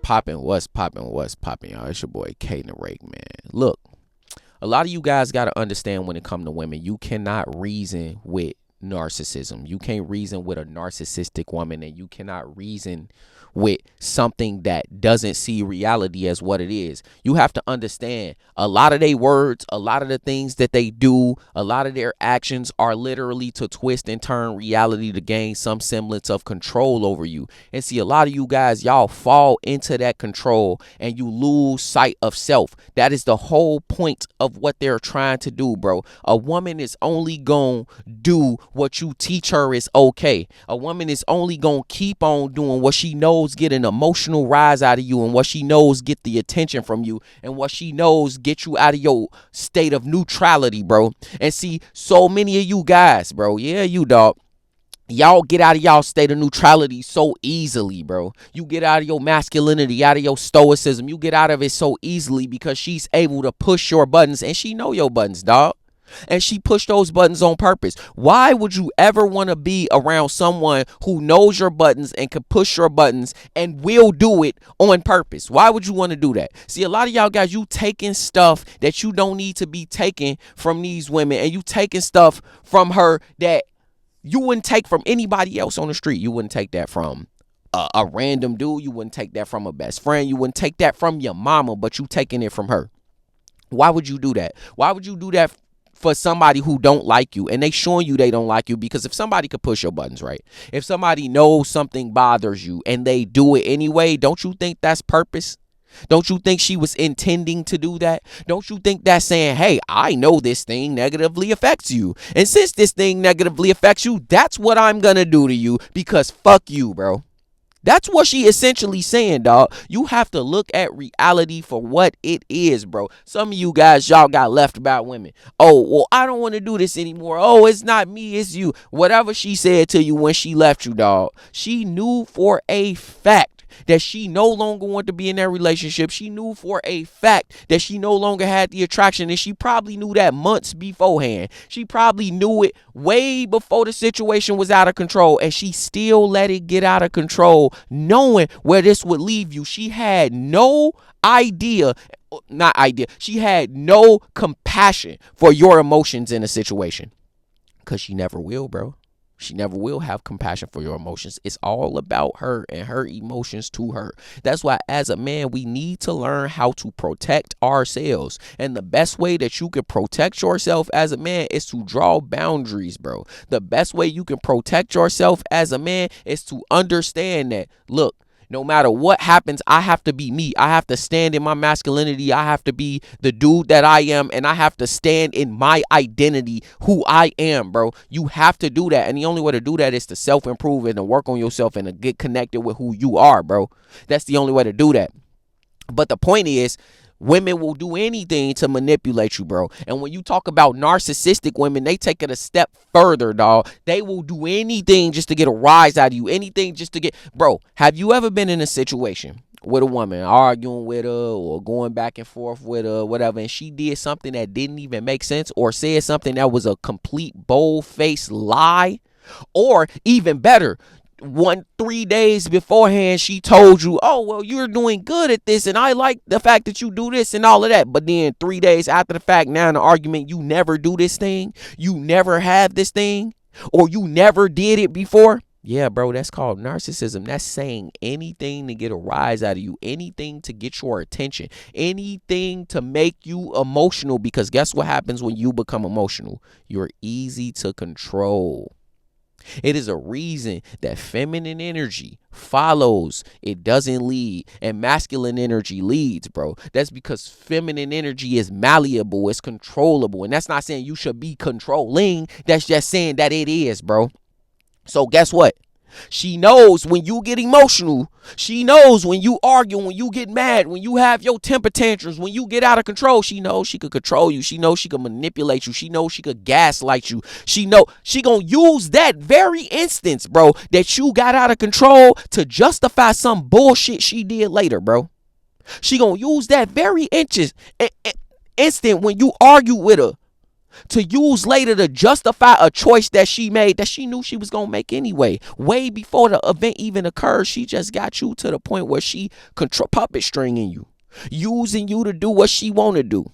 What's popping, y'all? It's your boy K Narake, man. Look, a lot of you guys got to understand when it comes to women, you cannot reason with narcissism. You can't reason with a narcissistic woman, and you cannot reason with something that doesn't see reality as what it is. You have to understand a lot of their words, a lot of the things that they do, a lot of their actions are literally to twist and turn reality to gain some semblance of control over you. And see, a lot of you guys, y'all fall into that control and you lose sight of self. That is the whole point of what they're trying to do, bro. A woman is only gonna do what you teach her is okay. A woman is only gonna keep on doing what she knows get an emotional rise out of you, and what she knows get the attention from you, and what she knows get you out of your state of neutrality, bro. And see, so many of you guys, bro, yeah, you dog, y'all get out of y'all state of neutrality so easily, bro. You get out of your masculinity, out of your stoicism. You get out of it so easily because she's able to push your buttons, and she know your buttons, dog. And she pushed those buttons on purpose. Why would you ever want to be around someone who knows your buttons and can push your buttons and will do it on purpose? Why would you want to do that? See, a lot of y'all guys, you taking stuff that you don't need to be taking from these women, and you taking stuff from her that you wouldn't take from anybody else on the street. You wouldn't take that from a random dude. You wouldn't take that from a best friend. You wouldn't take that from your mama, but you taking it from her. Why would you do that? Why would you do that for somebody who don't like you, and they showing you they don't like you? Because if somebody could push your buttons, right? If somebody knows something bothers you and they do it anyway, don't you think that's purpose? Don't you think she was intending to do that? Don't you think that's saying, hey, I know this thing negatively affects you, and since this thing negatively affects you, that's what I'm gonna do to you, because fuck you, bro. That's what she essentially saying, dog. You have to look at reality for what it is, bro. Some of you guys, y'all got left about women. Oh, well, I don't want to do this anymore. Oh, it's not me, it's you. Whatever she said to you when she left you, dog, she knew for a fact that she no longer wanted to be in that relationship. She knew for a fact that she no longer had the attraction, and she probably knew that months beforehand. She probably knew it way before the situation was out of control, and she still let it get out of control, knowing where this would leave you. She had no idea, she had no compassion for your emotions in a situation, because she never will, bro. She never will have compassion for your emotions. It's all about her and her emotions to her. That's why as a man, we need to learn how to protect ourselves. And the best way that you can protect yourself as a man is to draw boundaries, bro. The best way you can protect yourself as a man is to understand that, look, no matter what happens, I have to be me. I have to stand in my masculinity. I have to be the dude that I am, and I have to stand in my identity, who I am, bro. You have to do that, and the only way to do that is to self-improve and to work on yourself and to get connected with who you are, bro. That's the only way to do that. But the point is, women will do anything to manipulate you, bro. And when you talk about narcissistic women, they take it a step further, dog. They will do anything just to get a rise out of you. Anything just to get... Bro, have you ever been in a situation with a woman, arguing with her or going back and forth with her, whatever, and she did something that didn't even make sense, or said something that was a complete bold-faced lie? Or even better, 3 days beforehand, she told you, oh, well, you're doing good at this, and I like the fact that you do this and all of that. But then 3 days after the fact, now in the argument, you never do this thing, you never have this thing, or you never did it before. Yeah, bro, that's called narcissism. That's saying anything to get a rise out of you, anything to get your attention, anything to make you emotional, because guess what happens when you become emotional? You're easy to control. It is a reason that feminine energy follows, it doesn't lead, and masculine energy leads, bro. That's because feminine energy is malleable, it's controllable, and that's not saying you should be controlling. That's just saying that it is, bro. So guess what? She knows when you get emotional. She knows when you argue, when you get mad, when you have your temper tantrums, when you get out of control. She knows she could control you. She knows she could manipulate you. She knows she could gaslight you. She know she gonna use that very instance, bro, that you got out of control to justify some bullshit she did later, bro. She gonna use that very instant when you argue with her to use later to justify a choice that she made that she knew she was going to make anyway. Way before the event even occurred, she just got you to the point where she control puppet stringing you, using you to do what she want to do.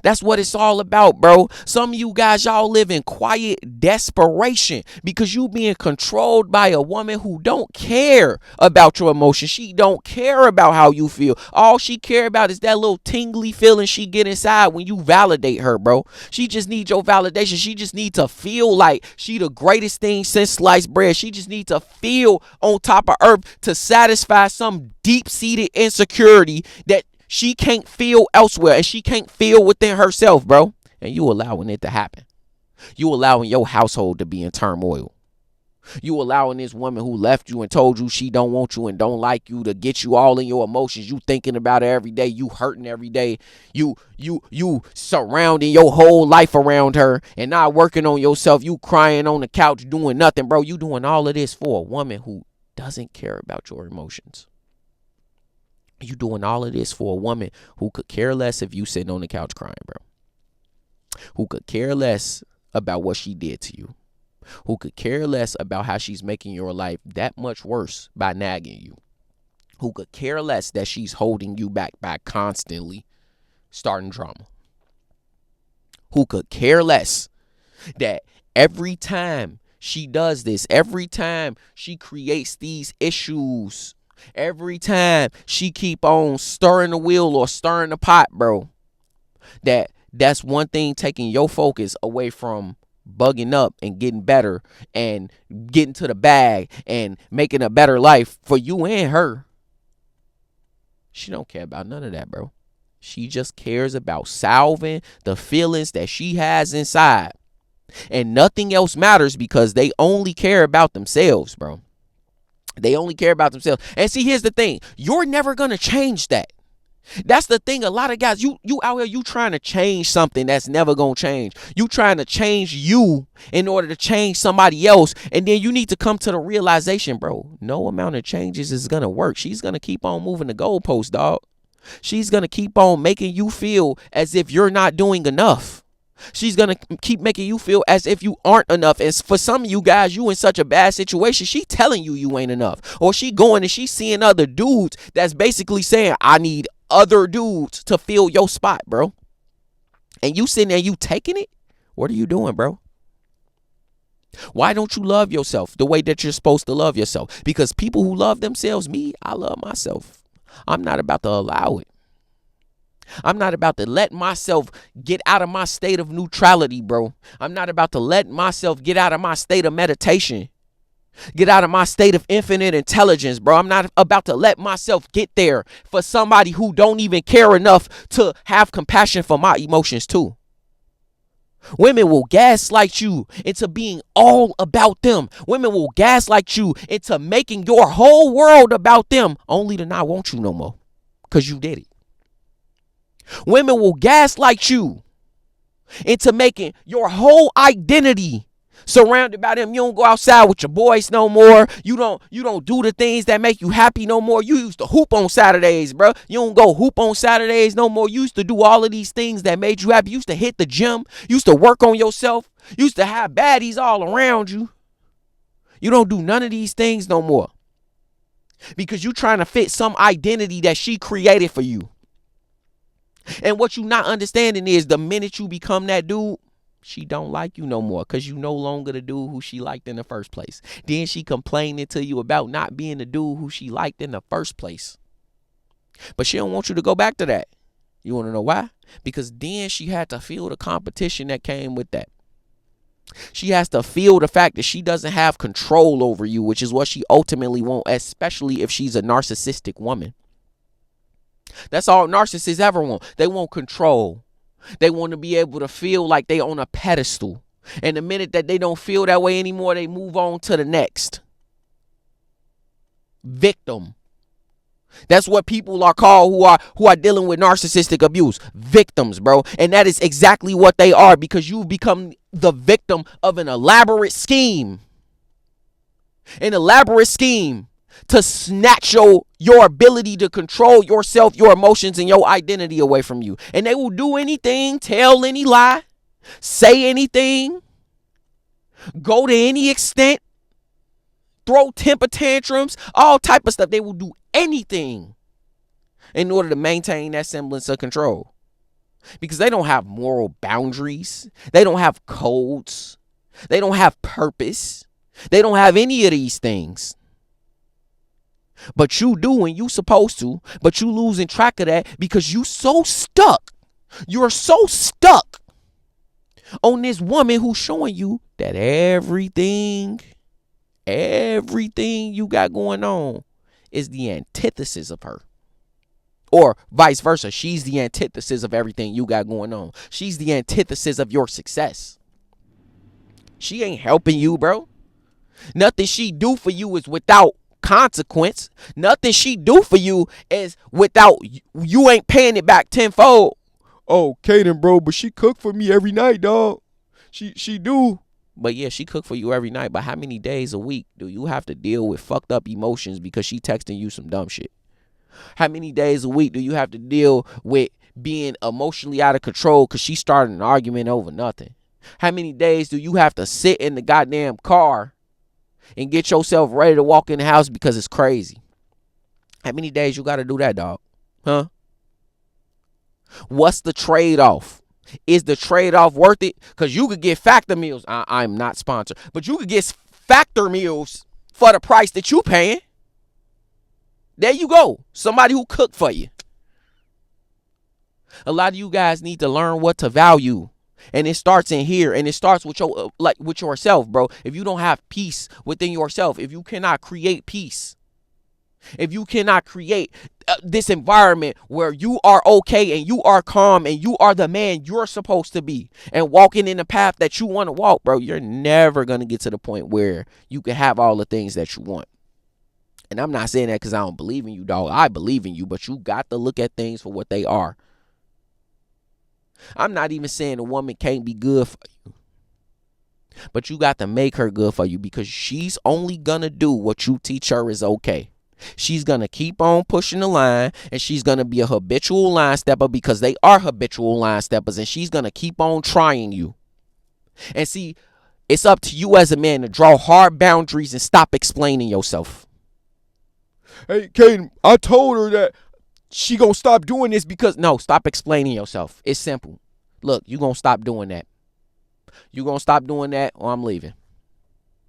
That's what it's all about, bro. Some of you guys, y'all live in quiet desperation because you being controlled by a woman who don't care about your emotions. She don't care about how you feel. All she care about is that little tingly feeling she get inside when you validate her, bro. She just needs your validation. She just needs to feel like she the greatest thing since sliced bread. She just needs to feel on top of earth to satisfy some deep-seated insecurity that she can't feel elsewhere, and she can't feel within herself, bro. And you allowing it to happen. You allowing your household to be in turmoil. You allowing this woman who left you and told you she don't want you and don't like you to get you all in your emotions. You thinking about her every day. You hurting every day. You surrounding your whole life around her and not working on yourself. You crying on the couch doing nothing, bro. You doing all of this for a woman who doesn't care about your emotions. You doing all of this for a woman who could care less if you sitting on the couch crying, bro. Who could care less about what she did to you. Who could care less about how she's making your life that much worse by nagging you. Who could care less that she's holding you back by constantly starting drama. Who could care less that every time she does this, every time she creates these issues, every time she keep on stirring the wheel or stirring the pot, bro, that's one thing taking your focus away from bugging up and getting better and getting to the bag and making a better life for you and her. She don't care about none of that, bro. She just cares about salving the feelings that she has inside. And nothing else matters because they only care about themselves, bro. They only care about themselves. And see, here's the thing. You're never going to change that. That's the thing. A lot of guys, you out here, you trying to change something that's never going to change. You trying to change you in order to change somebody else. And then you need to come to the realization, bro, no amount of changes is going to work. She's going to keep on moving the goalpost, dog. She's going to keep on making you feel as if you're not doing enough. She's going to keep making you feel as if you aren't enough. And for some of you guys, you in such a bad situation, she telling you ain't enough. Or she going and she seeing other dudes that's basically saying, I need other dudes to fill your spot, bro. And you sitting there, you taking it? What are you doing, bro? Why don't you love yourself the way that you're supposed to love yourself? Because people who love themselves, I love myself. I'm not about to allow it. I'm not about to let myself get out of my state of neutrality, bro. I'm not about to let myself get out of my state of meditation. Get out of my state of infinite intelligence, bro. I'm not about to let myself get there for somebody who don't even care enough to have compassion for my emotions too. Women will gaslight you into being all about them. Women will gaslight you into making your whole world about them only to not want you no more because you did it. Women will gaslight you into making your whole identity surrounded by them. You don't go outside with your boys no more. You don't do the things that make you happy no more. You used to hoop on Saturdays, bro. You don't go hoop on Saturdays no more. You used to do all of these things that made you happy. You used to hit the gym. You used to work on yourself. You used to have baddies all around you. You don't do none of these things no more because you're trying to fit some identity that she created for you. And what you not understanding is the minute you become that dude, she don't like you no more because you no longer the dude who she liked in the first place. Then she complaining to you about not being the dude who she liked in the first place. But she don't want you to go back to that. You want to know why? Because then she had to feel the competition that came with that. She has to feel the fact that she doesn't have control over you, which is what she ultimately wants, especially if she's a narcissistic woman. That's all narcissists ever want. They want control. They want to be able to feel like they on a pedestal. And the minute that they don't feel that way anymore, they move on to the next. Victim. That's what people are called who are dealing with narcissistic abuse. Victims, bro. And that is exactly what they are because you've become the victim of an elaborate scheme. An elaborate scheme to snatch your ability to control yourself, your emotions, and your identity away from you. And they will do anything, tell any lie, say anything, go to any extent, throw temper tantrums, all type of stuff. They will do anything in order to maintain that semblance of control. Because they don't have moral boundaries. They don't have codes. They don't have purpose. They don't have any of these things. But you do, and you supposed to, but you losing track of that because you so stuck. You're so stuck on this woman who's showing you that everything you got going on is the antithesis of her. Or vice versa. She's the antithesis of everything you got going on. She's the antithesis of your success. She ain't helping you, bro. Nothing she do for you is without consequence. Nothing she do for you is without, you ain't paying it back tenfold. Oh, Kaden, bro, but she cook for me every night, dog. She do. But yeah, she cook for you every night. But how many days a week do you have to deal with fucked up emotions because she texting you some dumb shit? How many days a week do you have to deal with being emotionally out of control because she started an argument over nothing? How many days do you have to sit in the goddamn car and get yourself ready to walk in the house because it's crazy? How many days you got to do that, dog? Huh? What's the trade-off? Is the trade-off worth it? Because you could get factor meals. I'm not sponsored. But you could get factor meals for the price that you paying. There you go. Somebody who cooked for you. A lot of you guys need to learn what to value. And it starts in here. And it starts with with yourself, bro. If you don't have peace within yourself, if you cannot create peace, if you cannot create this environment where you are okay and you are calm and you are the man you're supposed to be and walking in the path that you want to walk, bro, you're never going to get to the point where you can have all the things that you want. And I'm not saying that because I don't believe in you, dog. I believe in you, but you got to look at things for what they are. I'm not even saying a woman can't be good for you, but you got to make her good for you because she's only going to do what you teach her is okay. She's going to keep on pushing the line, and she's going to be a habitual line stepper because they are habitual line steppers, and she's going to keep on trying you. And see, it's up to you as a man to draw hard boundaries and stop explaining yourself. Hey, Kaden, I told her that she gonna stop doing this because... No, stop explaining yourself. It's simple. Look, you gonna stop doing that. You gonna stop doing that or I'm leaving.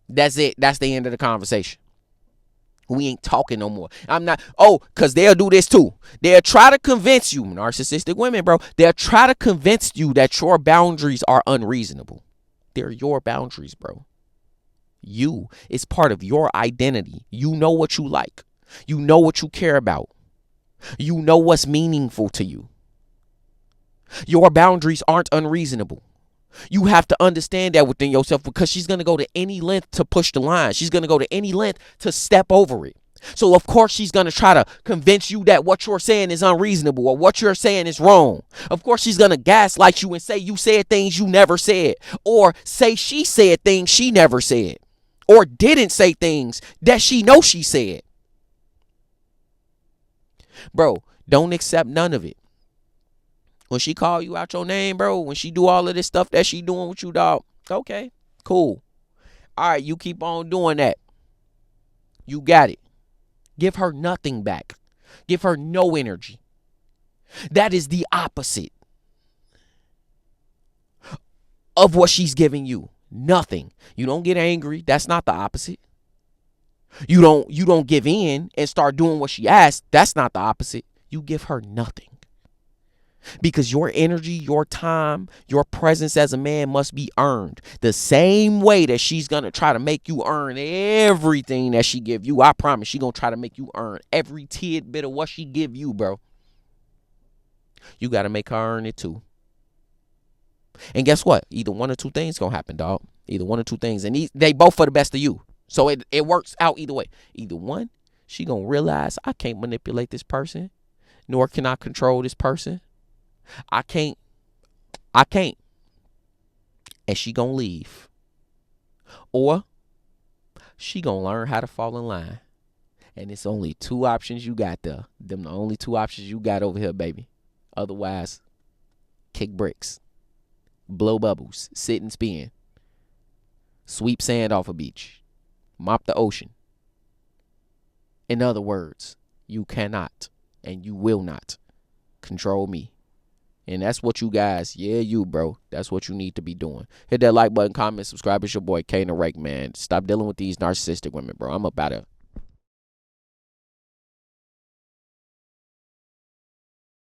That's it. That's the end of the conversation. We ain't talking no more. I'm not... Oh, because they'll do this too. They'll try to convince you, narcissistic women, bro. They'll try to convince you that your boundaries are unreasonable. They're your boundaries, bro. You is part of your identity. You know what you like. You know what you care about. You know what's meaningful to you. Your boundaries aren't unreasonable. You have to understand that within yourself because she's going to go to any length to push the line. She's going to go to any length to step over it. So, of course, she's going to try to convince you that what you're saying is unreasonable or what you're saying is wrong. Of course, she's going to gaslight you and say you said things you never said, or say she said things she never said, or didn't say things that she knows she said. Bro, don't accept none of it. When she call you out your name, bro, when she do all of this stuff that she doing with you, dog, okay, cool. All right, you keep on doing that. You got it. Give her nothing back. Give her no energy. That is the opposite of what she's giving you. Nothing. You don't get angry. That's not the opposite. You don't give in and start doing what she asks. That's not the opposite. You give her nothing. Because your energy, your time, your presence as a man must be earned. The same way that she's going to try to make you earn everything that she give you. I promise she's going to try to make you earn every tidbit of what she give you, bro. You got to make her earn it too. And guess what? Either one or two things going to happen, dog. Either one or two things. And they both for the best of you. So it works out either way. Either one, she going to realize I can't manipulate this person, nor can I control this person. I can't. And she going to leave. Or she going to learn how to fall in line. And it's only two options you got there. Them the only two options you got over here, baby. Otherwise, kick bricks, blow bubbles, sit and spin, sweep sand off a beach, mop the ocean. In other words, you cannot and you will not control me. And that's what you guys, you, bro. That's what you need to be doing. Hit that like button, comment, subscribe. It's your boy, K the Rake, man. Stop dealing with these narcissistic women, bro. I'm about to